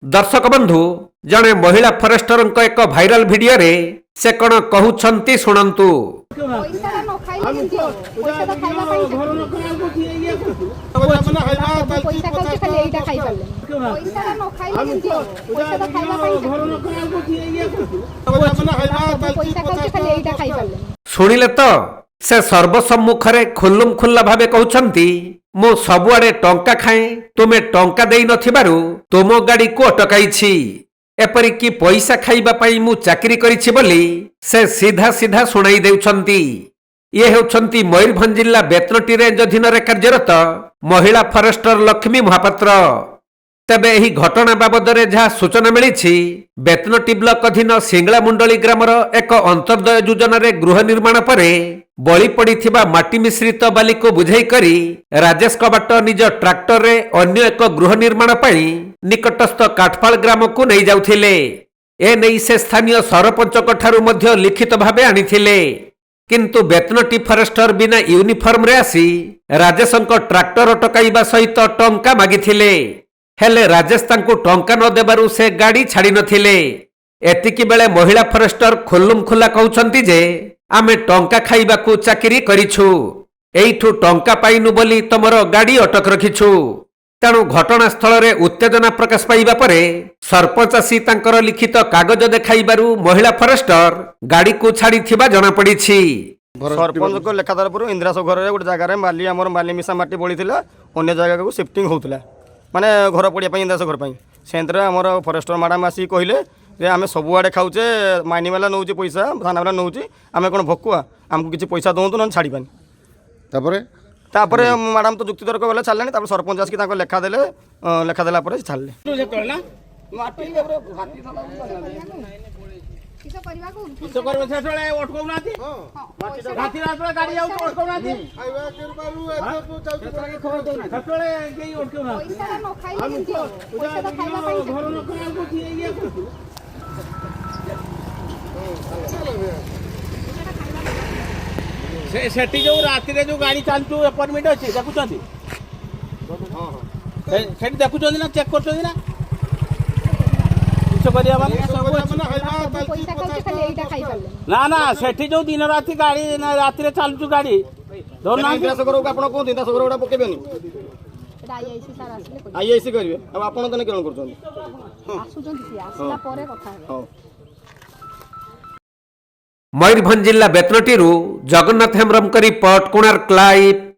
दर्शक बंधु जड़े महिला फरेस्टर एक भाइराल वीडियो रे से कौन कहते शुणु। शुणिले तो से सर्वसम्मुखरे खुल्लुम खुल्ला भावे कहउछंती मो सबुआडे टंका खाए तुमे टंका देई नथिबारु तुम गाड़ी को अटकाइछि एपरि कि पैसा खाइबा पई मु चाकरी करिछि बोली से सीधा सीधा सुनाई देउछंती। ये हेउछंती मयूरभंज जिला बेतनटी रेंज अधीन कार्यरत महिला फरेस्टर लक्ष्मी महापात्र। तेबे एही घटना बाबदरे जहा सूचना मिली बेतनटी ब्लॉक अधीन सिंगला मुंडली ग्रामर एक अंतर्दय योजन गृह निर्माण पर बलि पड़िथिबा माटी मिश्रित बाली को बुझाई करी राजेश कबाट निज ट्रैक्टर रे अन्य एक गृह निर्माण पई निकटस्थ काठपाल ग्राम को नहीं जाउथिले। ए नै से स्थानीय सरपंच ठारू मध्य लिखित भावे आनिथिले किंतु बेतनटी फरेस्टर बिना यूनिफॉर्म रे आसी राजेशंक ट्रैक्टर अटकाइबा सहित टंका मागिथिले हेले राजेश तांको टंका न देबारु से गाड़ी छाड़ी नथिले। एतिकी बेले महिला फरेस्टर खुल्लुम खुल्ला कहउछंती जे आमे टंका खाइबाकू चाकरी करिछु एइठु टंका पाइनु बोली तमर गाड़ी अटक रखिछु। तेणु घटनास्थल रे उत्तेजना प्रकाश पाइबा परे सरपंच आसी तांकर लिखित कागज देखाइबारु महिला फरेस्टर गाड़ी को छाड़ी थिबा जणा पड़िछि। सरपंच को लेखा तरफ इंदिरा घर गोटे जगार बाली आम बाली मिशा माटी पड़ता अन्य जगह को शिफ्टिंग होता माने घर पड़िया इंदिरा घर से आम फरेस्टर मैडम आसिक कहले आम सबुआड़े खाऊे माइनिंग वाला नौ पैसा थाना वाला नौ आम कौन भकुआ आमको किसी पैसा दौतु ना छाड़बानी मैडम तो जुक्ति तर्क गले छाड़े सरपंच आसिक लेखा देले लेखा देला छाड़े सेठी जो राति रे जो गाड़ी चालू अपॉइंटमेंट अच्छे देखुं देखुं ना चेक कर ना ना सेठी जो दिन राति गाड़ी राति रे चालू गाड़ी आईआईसी करिवे अब आपण तने केन करछन मयूरभंज जिला बेतनटी जगन्नाथ हेम्ब्रम रिपोर्ट कोणार्क लाइव।